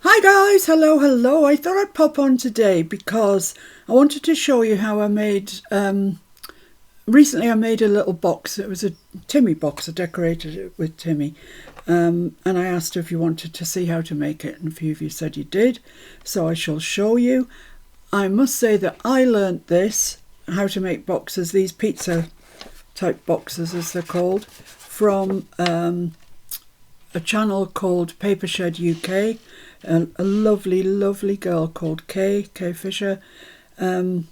Hi guys, hello. I thought I'd pop on today because I wanted to show you how I made, recently I made a little box. It was a Timmy box, I decorated it with Timmy. And I asked if you wanted to see how to make it, and a few of you said you did. So I shall show you. I must say that I learnt this, how to make boxes, these pizza type boxes as they're called, from a channel called Papershed UK. A lovely girl called Kay Fisher, who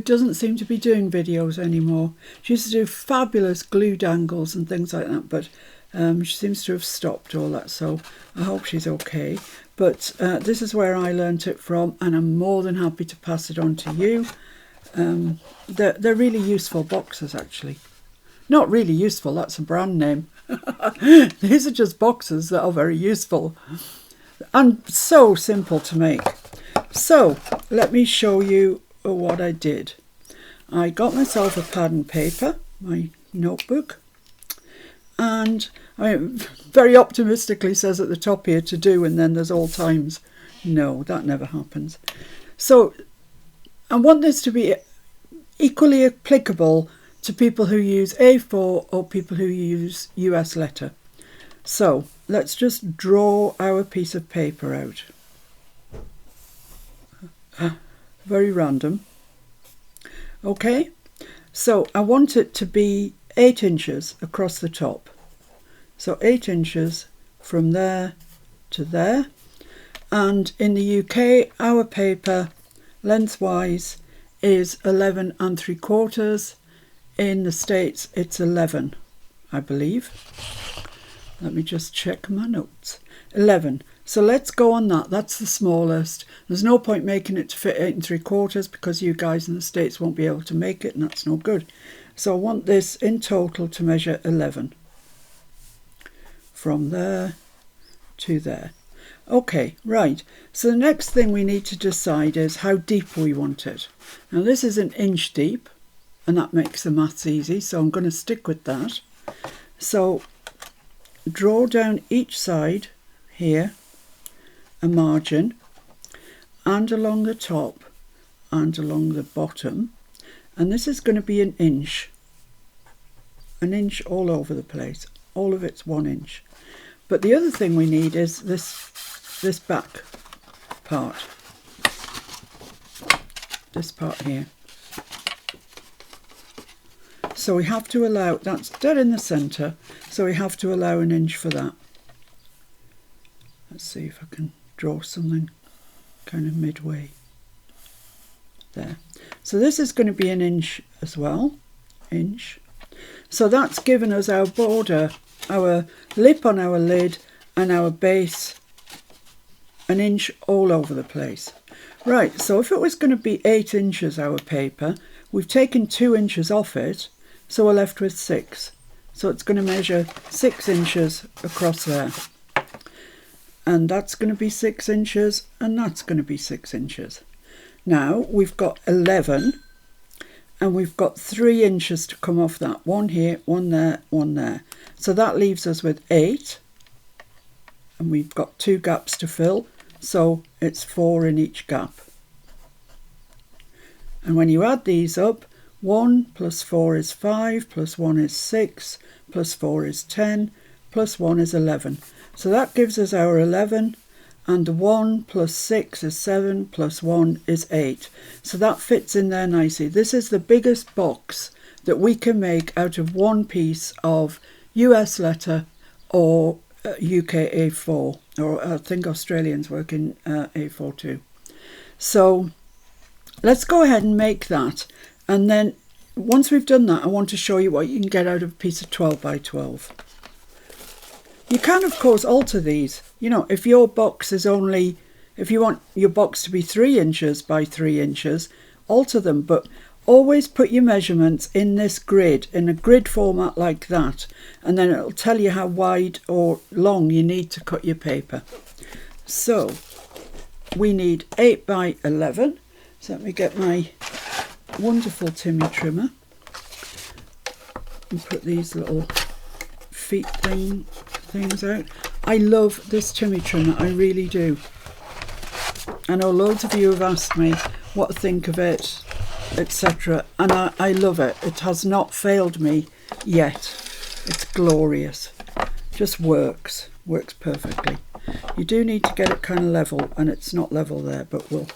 doesn't seem to be doing videos anymore. She used to do fabulous glue dangles and things like that, but she seems to have stopped all that, so I hope she's okay. But this is where I learnt it from, and I'm more than happy to pass it on to you. They're really useful boxes, actually. Not really useful, that's a brand name. These are just boxes that are very useful and so simple to make. So let me show you what I did. I got myself a pad and paper, my notebook, and I very optimistically says at the top here to do, and then there's all times. No, that never happens. So I want this to be equally applicable to people who use A4 or people who use US letter. So let's just draw our piece of paper out. Very random. Okay, so I want it to be 8 inches across the top. So 8 inches from there to there. And in the UK, our paper lengthwise is 11 3/4. In the States, it's 11, I believe. Let me just check my notes. 11. So let's go on that. That's the smallest. There's no point making it to fit 8 3/4 because you guys in the States won't be able to make it, and that's no good. So I want this in total to measure 11. From there to there. Okay, right. So the next thing we need to decide is how deep we want it. Now this is an inch deep, and that makes the maths easy, so I'm going to stick with that. So draw down each side here a margin, and along the top and along the bottom, and this is going to be an inch all over the place. All of it's 1 inch. But the other thing we need is this back part, this part here. So we have to allow, that's dead in the centre, so we have to allow 1 inch for that. Let's see if I can draw something kind of midway. There. So this is going to be 1 inch as well. Inch. So that's given us our border, our lip on our lid, and our base 1 inch all over the place. Right, so if it was going to be 8 inches, our paper, we've taken 2 inches off it, so we're left with 6. So it's going to measure 6 inches across there. And that's going to be 6 inches, and that's going to be 6 inches. Now we've got 11, and we've got 3 inches to come off that. 1 here, 1 there, 1 there. So that leaves us with 8, and we've got 2 gaps to fill, so it's 4 in each gap. And when you add these up, 1 plus 4 is 5, plus 1 is 6, plus 4 is 10, plus 1 is 11. So that gives us our 11, and 1 plus 6 is 7, plus 1 is 8. So that fits in there nicely. This is the biggest box that we can make out of one piece of US letter or UK A4, or I think Australians work in A4 too. So let's go ahead and make that. And then once we've done that, I want to show you what you can get out of a piece of 12 by 12. You can, of course, alter these. You know, if your box is only, if you want your box to be 3 inches by 3 inches, alter them. But always put your measurements in this grid, in a grid format like that. And then it'll tell you how wide or long you need to cut your paper. So we need 8 by 11. So let me get my wonderful Timmy trimmer and put these little feet things out. I love this Timmy trimmer, I really do. I know loads of you have asked me what I think of it, etc. And I love it. It has not failed me yet. It's glorious. Just works perfectly. You do need to get it kind of level, and it's not level there, but we'll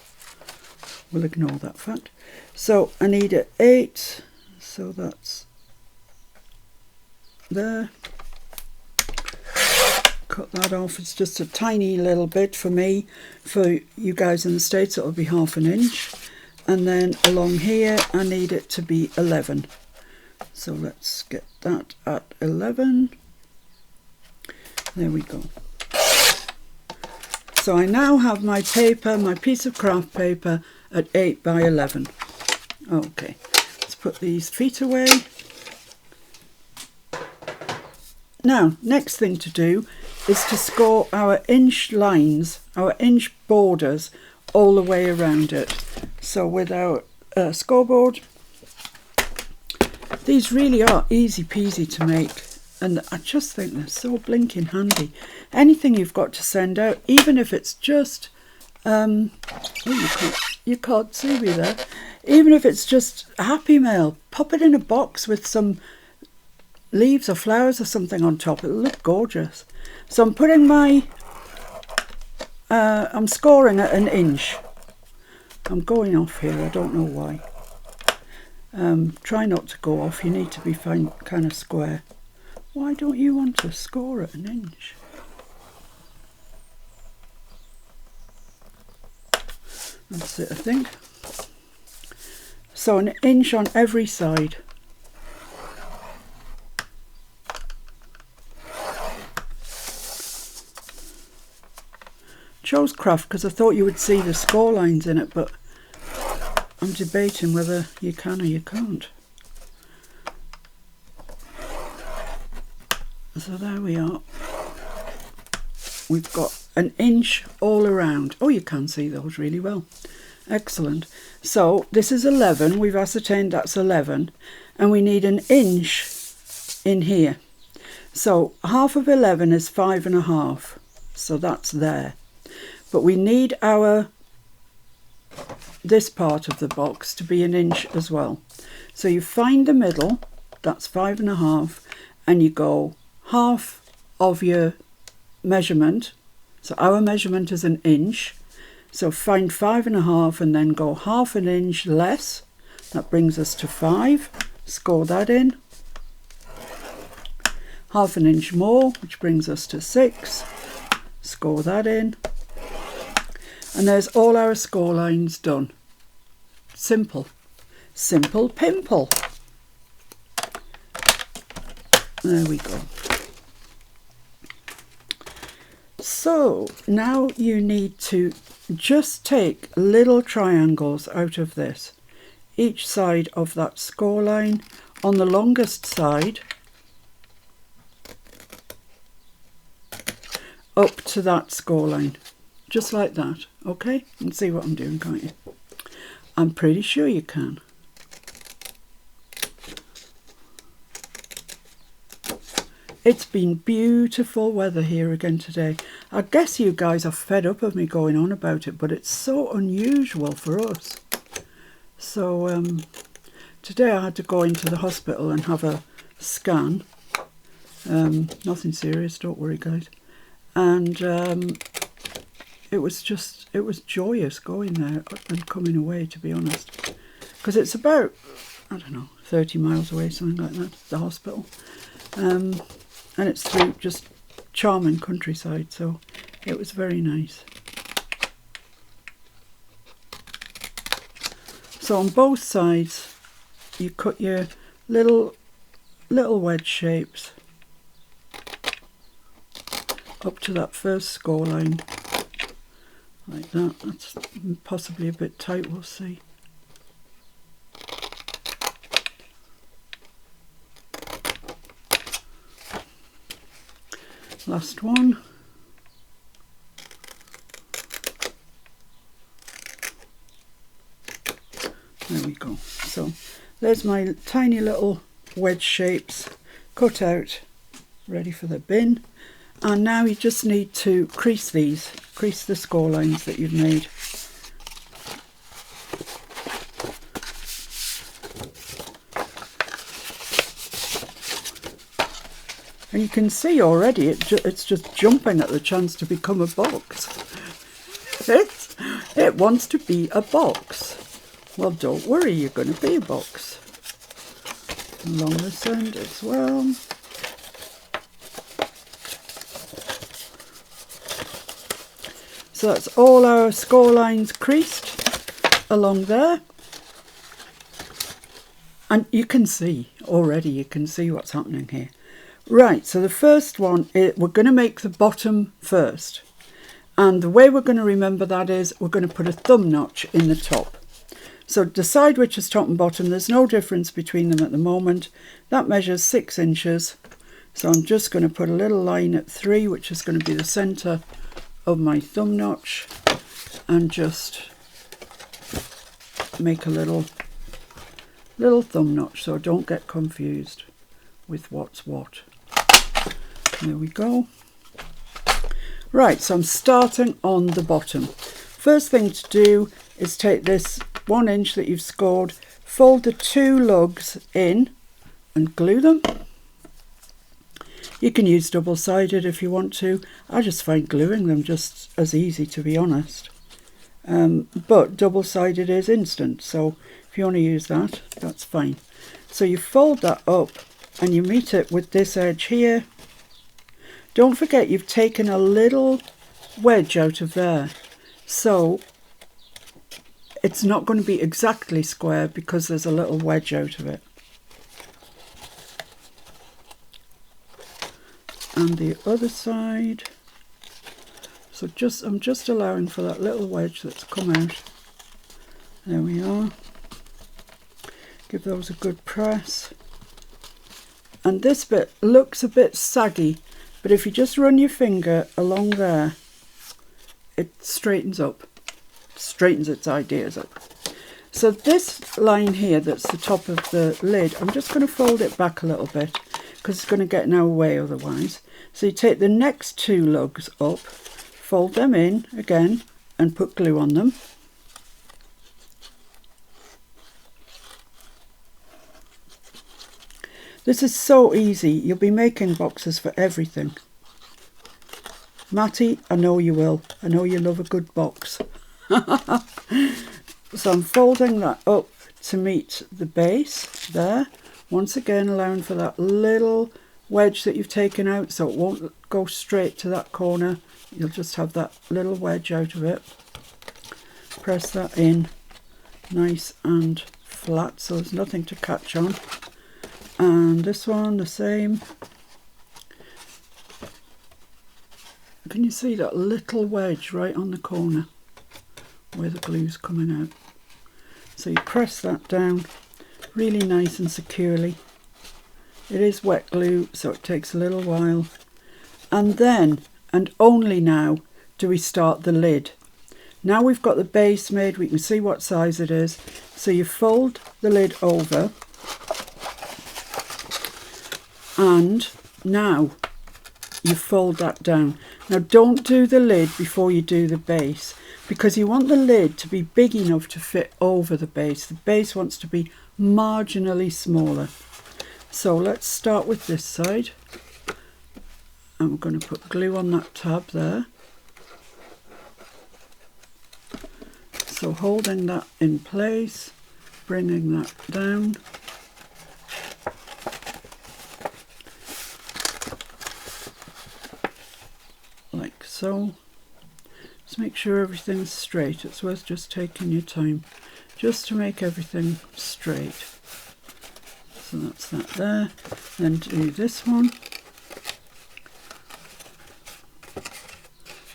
ignore that fact. So I need an 8, so that's there. Cut that off. It's just a tiny little bit for me. For you guys in the States, it'll be 1/2 inch. And then along here, I need it to be 11. So let's get that at 11. There we go. So I now have my paper, my piece of craft paper at 8 by 11. Okay, let's put these feet away. Now, next thing to do is to score our inch lines, our inch borders all the way around it. So with our scoreboard, these really are easy peasy to make, and I just think they're so blinking handy. Anything you've got to send out, even if it's just you can't see me there, even if it's just a Happy Mail, pop it in a box with some leaves or flowers or something on top. It'll look gorgeous. So I'm putting my I'm scoring at 1 inch. I'm going off here, I don't know why. Try not to go off, you need to be kind of square. Why don't you want to score at 1 inch? That's it, I think. So 1 inch on every side. Chose craft because I thought you would see the score lines in it, but I'm debating whether you can or you can't. So there we are. We've got 1 inch all around. Oh, you can see those really well. Excellent. So this is 11. We've ascertained that's 11, and we need 1 inch in here. So 1/2 of 11 is 5.5. So that's there. But we need this part of the box to be 1 inch as well. So you find the middle, that's 5.5, and you go 1/2 of your measurement. So our measurement is 1 inch. So find 5.5 and then go 1/2 an inch less. That brings us to 5. Score that in. 1/2 an inch more, which brings us to 6. Score that in. And there's all our score lines done. Simple. Simple pimple. There we go. So now you need to just take little triangles out of this. Each side of that score line. On the longest side, up to that score line. Just like that, okay? You can see what I'm doing, can't you? I'm pretty sure you can. It's been beautiful weather here again today. I guess you guys are fed up of me going on about it, but it's so unusual for us. So today I had to go into the hospital and have a scan. Nothing serious, don't worry guys. And it was joyous going there and coming away, to be honest, because it's about, I don't know, 30 miles away, something like that, the hospital, and it's through just charming countryside, so it was very nice. So on both sides you cut your little wedge shapes up to that first score line. Like that. That's possibly a bit tight, we'll see. Last one. There we go. So there's my tiny little wedge shapes cut out, ready for the bin. And now you just need to crease these, crease the score lines that you've made. And you can see already it's just jumping at the chance to become a box. It wants to be a box. Well, don't worry, you're going to be a box. Along this end as well. So that's all our score lines creased along there. And you can see already, you can see what's happening here. Right, so the first one, we're going to make the bottom first. And the way we're going to remember that is we're going to put a thumb notch in the top. So decide which is top and bottom. There's no difference between them at the moment. That measures 6 inches. So I'm just going to put a little line at 3, which is going to be the centre of my thumb notch. And just make a little thumb notch so I don't get confused with what's what. There we go. Right, so I'm starting on the bottom. First thing to do is take this 1 inch that you've scored, fold the 2 lugs in and glue them. You can use double-sided if you want to. I just find gluing them just as easy, to be honest. But double-sided is instant, so if you want to use that, that's fine. So you fold that up and you meet it with this edge here. Don't forget you've taken a little wedge out of there, so it's not going to be exactly square because there's a little wedge out of it. And the other side, so I'm just allowing for that little wedge that's come out. There we are. Give those a good press. And this bit looks a bit saggy, but if you just run your finger along there, it straightens up, straightens its ideas up. So this line here, that's the top of the lid, I'm just going to fold it back a little bit because it's going to get in our way otherwise. So you take the next 2 lugs up, fold them in again and put glue on them. This is so easy. You'll be making boxes for everything. Matty, I know you will. I know you love a good box. So I'm folding that up to meet the base there. Once again, allowing for that little wedge that you've taken out so it won't go straight to that corner. You'll just have that little wedge out of it. Press that in nice and flat so there's nothing to catch on. And this one the same. Can you see that little wedge right on the corner where the glue's coming out? So you press that down really nice and securely. It is wet glue, so it takes a little while. And then, and only now, do we start the lid. Now we've got the base made, we can see what size it is. So you fold the lid over. And now you fold that down. Now don't do the lid before you do the base, because you want the lid to be big enough to fit over the base. The base wants to be marginally smaller. So let's start with this side. And we're going to put glue on that tab there. So holding that in place, bringing that down. Like so. Just make sure everything's straight. It's worth just taking your time just to make everything straight. So that's that there. Then do this one.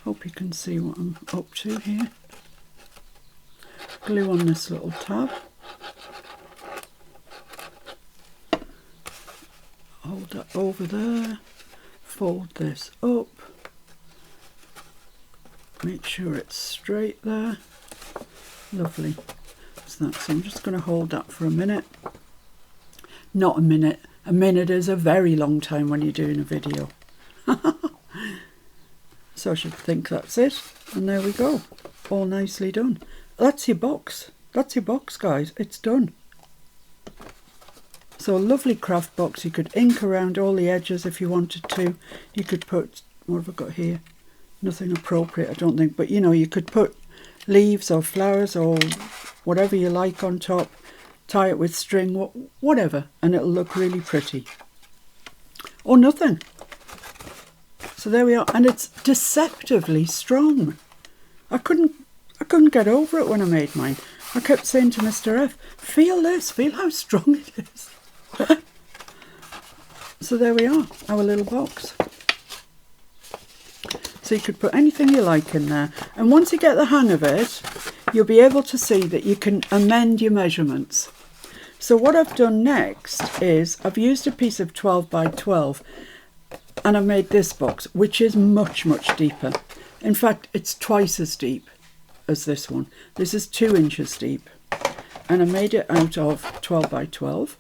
Hope you can see what I'm up to here. Glue on this little tab. Hold that over there. Fold this up. Make sure it's straight there. Lovely. So I'm just going to hold that for a minute. Not a minute. A minute is a very long time when you're doing a video. So I should think that's it. And there we go. All nicely done. That's your box. That's your box, guys. It's done. So a lovely craft box. You could ink around all the edges if you wanted to. You could put, what have I got here? Nothing appropriate, I don't think. But, you know, you could put leaves or flowers or whatever you like on top. Tie it with string, whatever. And it'll look really pretty. Or nothing. So there we are. And it's deceptively strong. I couldn't get over it when I made mine. I kept saying to Mr. F, feel this, feel how strong it is. So there we are, our little box. So you could put anything you like in there. And once you get the hang of it, you'll be able to see that you can amend your measurements. So what I've done next is I've used a piece of 12 by 12 and I've made this box, which is much, much deeper. In fact, it's twice as deep as this one. This is 2 inches deep. And I made it out of 12 by 12.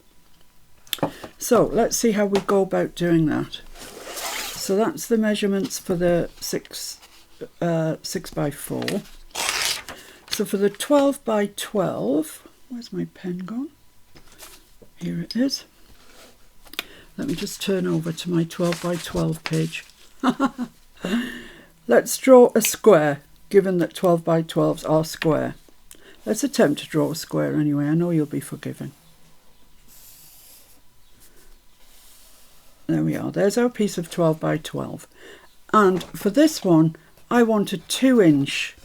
So let's see how we go about doing that. So that's the measurements for the 6 by 4. So for the 12 by 12, where's my pen gone? Here it is. Let me just turn over to my 12 by 12 page. Let's draw a square, given that 12 by 12s are square. Let's attempt to draw a square anyway. I know you'll be forgiven. There we are. There's our piece of 12 by 12. And for this one, I want a 2-inch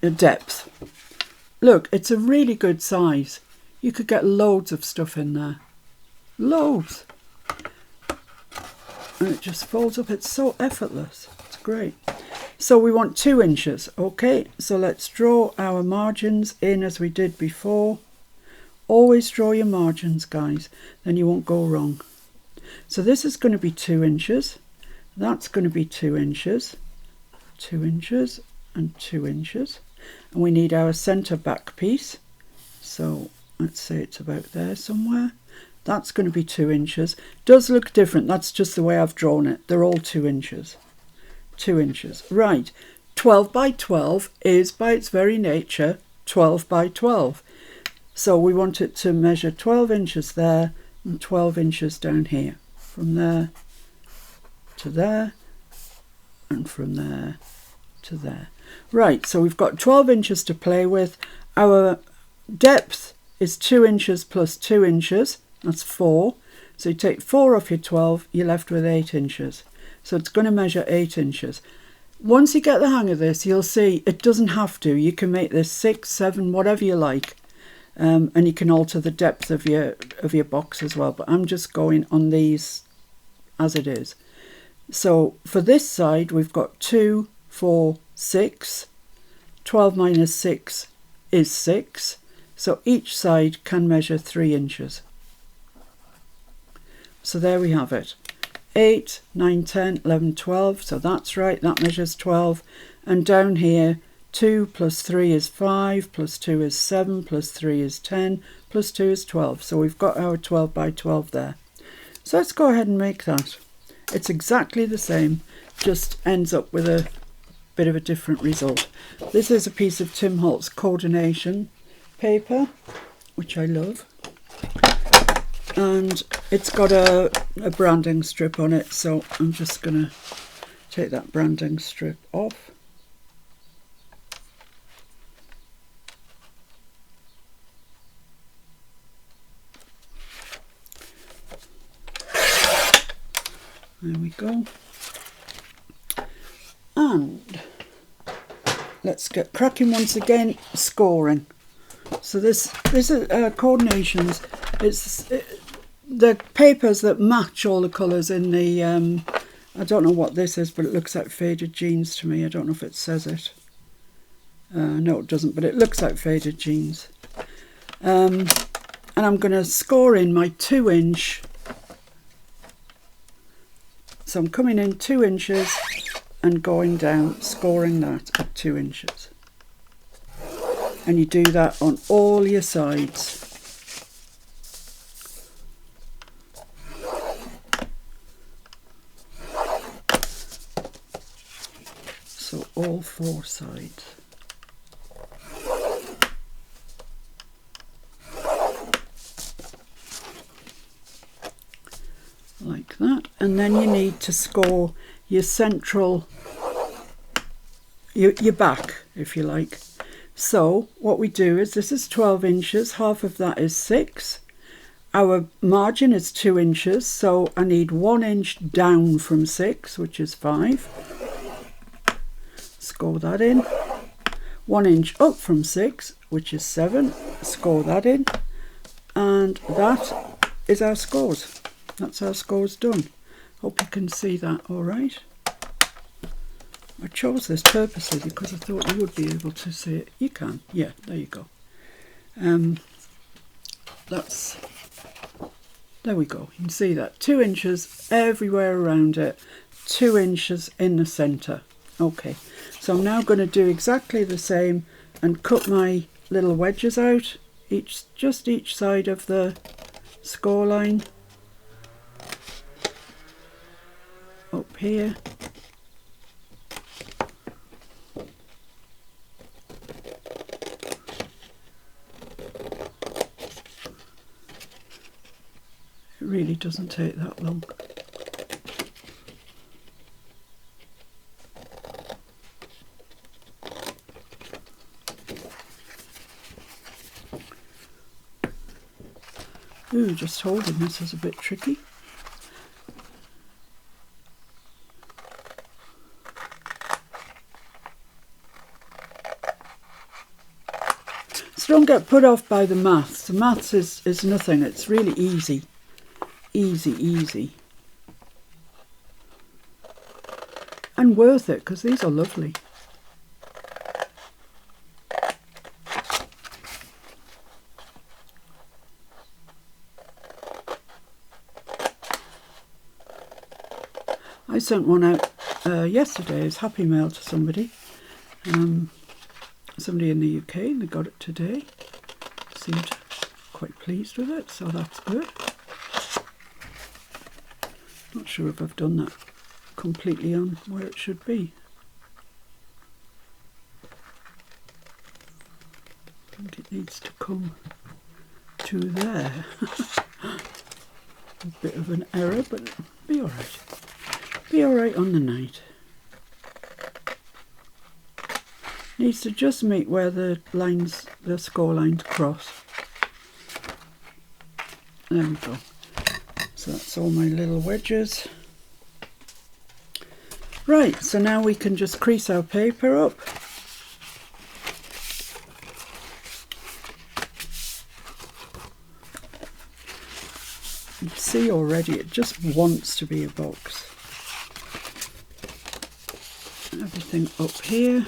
depth. Look, it's a really good size. You could get loads of stuff in there. Loads. And it just folds up. It's so effortless. It's great. So we want 2 inches. Okay, so let's draw our margins in as we did before. Always draw your margins, guys. Then you won't go wrong. So this is going to be 2 inches. That's going to be 2 inches. 2 inches and 2 inches. And we need our centre back piece. So let's say it's about there somewhere. That's going to be 2 inches. Does look different. That's just the way I've drawn it. They're all 2 inches. 2 inches. Right. 12 by 12 is by its very nature 12 by 12. So we want it to measure 12 inches there and 12 inches down here. From there to there and from there to there. Right, so we've got 12 inches to play with. Our depth is 2 inches plus 2 inches. That's 4. So you take 4 off your 12, you're left with 8 inches. So it's going to measure 8 inches. Once you get the hang of this, you'll see it doesn't have to. You can make this 6, 7, whatever you like. And you can alter the depth of your box as well. But I'm just going on these as it is. So for this side, we've got 2, 4, 6. 12 minus 6 is 6. So each side can measure 3 inches. So there we have it. 8, 9, 10, 11, 12. So that's right, that measures 12. And down here, 2 plus 3 is 5, plus 2 is 7, plus 3 is 10, plus 2 is 12. So we've got our 12 by 12 there. So let's go ahead and make that. It's exactly the same, just ends up with a bit of a different result. This is a piece of Tim Holtz coordination paper, which I love. And it's got a branding strip on it, so I'm just going to take that branding strip off. There we go. And let's get cracking once again, scoring. So this is coordinations. It's the papers that match all the colours in the, I don't know what this is, but it looks like faded jeans to me. I don't know if it says it. No, it doesn't, but it looks like faded jeans. And I'm going to score in my 2 inch. So I'm coming in 2 inches and going down, scoring that at 2 inches. And you do that on all your sides. so all 4 sides. Like that, and then you need to score your central, your back, if you like. So what we do is, this is 12 inches, half of that is 6. Our margin is 2 inches, so I need 1 inch down from 6, which is 5. Score that in. 1 inch up from 6, which is 7. Score that in. And that is our scores. That's our scores done. Hope you can see that all right. I chose this purposely because I thought you would be able to see it. You can, yeah, there you go. There we go. You can see that 2 inches everywhere around it, 2 inches in the centre. Okay, so I'm now going to do exactly the same and cut my little wedges out, just each side of the score line. Up here. It really doesn't take that long. Ooh, just holding this is a bit tricky. So don't get put off by the maths. The maths is nothing. It's really easy. Easy. And worth it, because these are lovely. I sent one out yesterday as Happy Mail to somebody. Somebody in the UK, and they got it today. Seemed quite pleased with it, so that's good. Not sure if I've done that completely on where it should be. I think it needs to come to there. A bit of an error, but it'll be alright. Be alright on the night. Needs to just meet where the lines, the score lines cross. There we go. So that's all my little wedges. Right, so now we can just crease our paper up. You see already it just wants to be a box. Everything up here.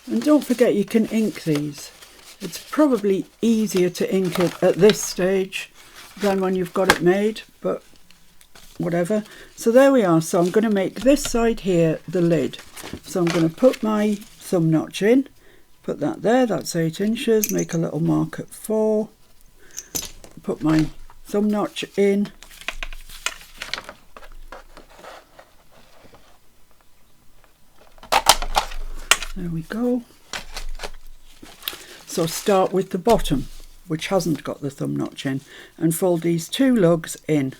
And don't forget you can ink these. It's probably easier to ink it at this stage than when you've got it made, but whatever. So there we are. So I'm going to make this side here the lid. So I'm going to put my thumb notch in, put that there, that's 8 inches, make a little mark at 4, put my thumb notch in, there we go. So start with the bottom, which hasn't got the thumb notch in, and fold these 2 lugs in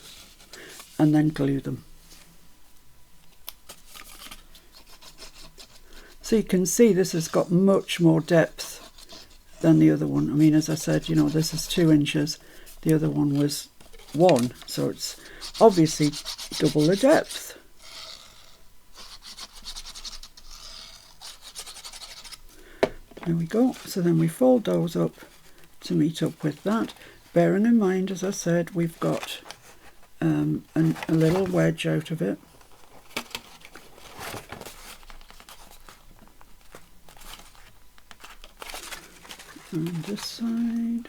and then glue them. So you can see this has got much more depth than the other one. I mean, as I said, you know, this is 2 inches, the other one was 1, so it's obviously double the depth. There we go. So then we fold those up to meet up with that. Bearing in mind, as I said, we've got a little wedge out of it. On this side.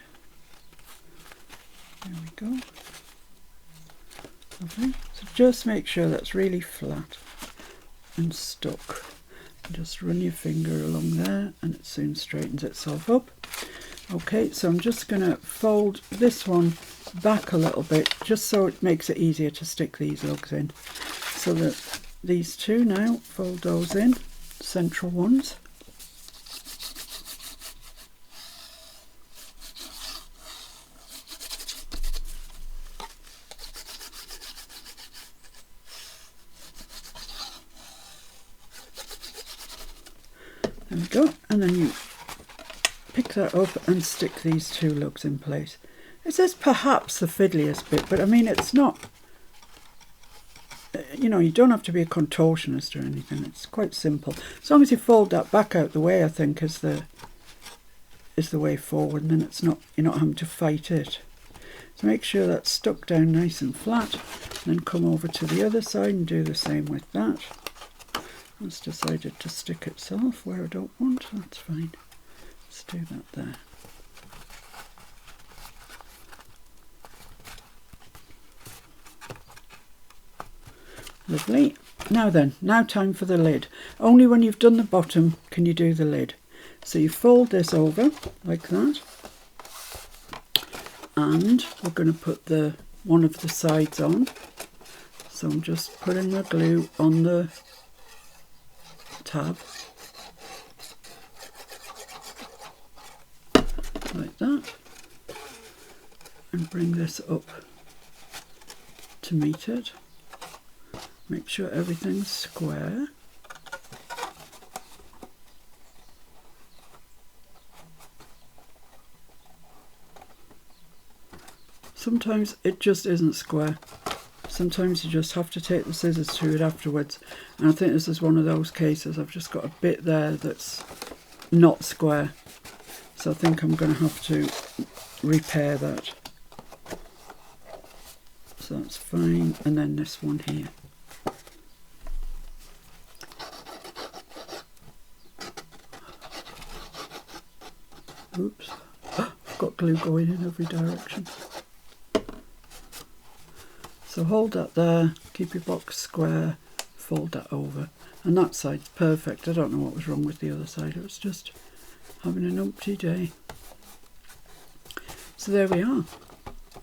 There we go. Lovely. So just make sure that's really flat and stuck. Just run your finger along there and it soon straightens itself up. Okay, so I'm just going to fold this one back a little bit, just so it makes it easier to stick these lugs in. So that these two now, fold those in, central ones. There we go, and then you pick that up and stick these two lugs in place. This is perhaps the fiddliest bit, but I mean, it's not, you know, you don't have to be a contortionist or anything. It's quite simple. As long as you fold that back out the way, I think, is the way forward, and then it's not, you're not having to fight it. So make sure that's stuck down nice and flat, and then come over to the other side and do the same with that. It's decided to stick itself where I don't want, that's fine. Let's do that there. Lovely. Now then, now time for the lid. Only when you've done the bottom can you do the lid. So you fold this over like that, and we're going to put one of the sides on. So I'm just putting the glue on the tab like that, and bring this up to meet it. Make sure everything's square. Sometimes it just isn't square. Sometimes you just have to take the scissors to it afterwards. And I think this is one of those cases. I've just got a bit there that's not square. So I think I'm going to have to repair that. So that's fine. And then this one here. Oops, I've got glue going in every direction. So hold that there, keep your box square, fold that over. And that side's perfect. I don't know what was wrong with the other side. It was just having an umpty day. So there we are.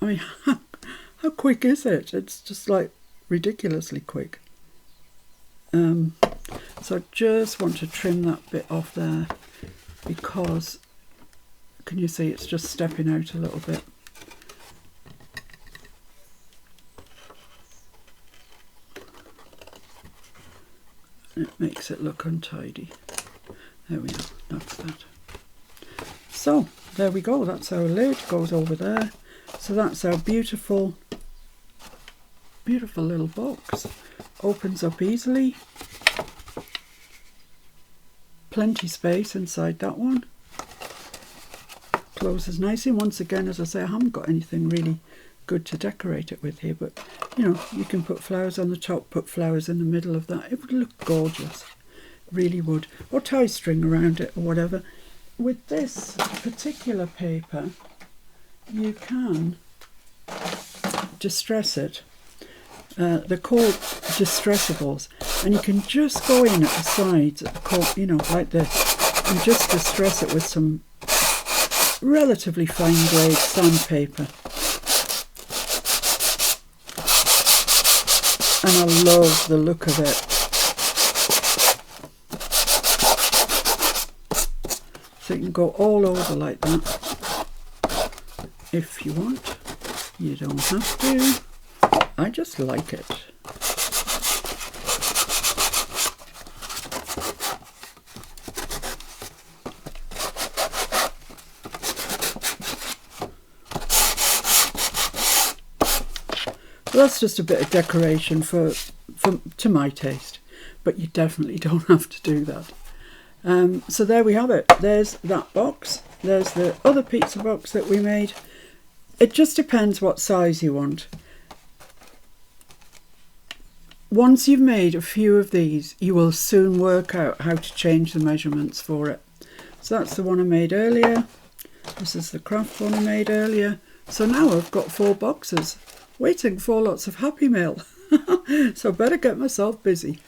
I mean, how quick is it? It's just like ridiculously quick. So I just want to trim that bit off there because, can you see, it's just stepping out a little bit. It makes it look untidy. There we are, that's that. So there we go, that's our lid, goes over there. So that's our beautiful, beautiful little box. Opens up easily. Plenty space inside that one. Closes nicely. Once again, as I say, I haven't got anything really good to decorate it with here, but you know, you can put flowers on the top, put flowers in the middle of that. It would look gorgeous, really would. Or tie string around it or whatever. With this particular paper, you can distress it. They're called distressables, and you can just go in at the sides, you know, like this, and just distress it with some relatively fine grade sandpaper. And I love the look of it. So you can go all over like that if you want. You don't have to. I just like it. Well, that's just a bit of decoration to my taste, but you definitely don't have to do that. So there we have it. There's that box. There's the other pizza box that we made. It just depends what size you want. Once you've made a few of these, you will soon work out how to change the measurements for it. So that's the one I made earlier. This is the craft one I made earlier. So now I've got 4 boxes waiting for lots of Happy Mail. So I better get myself busy.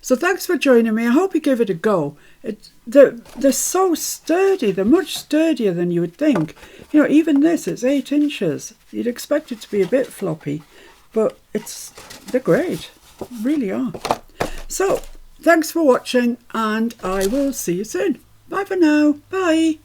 So thanks for joining me. I hope you give it a go. They're so sturdy. They're much sturdier than you would think. You know, even this, it's 8 inches. You'd expect it to be a bit floppy, but they're great. Really are. So thanks for watching, and I will see you soon. Bye for now. Bye.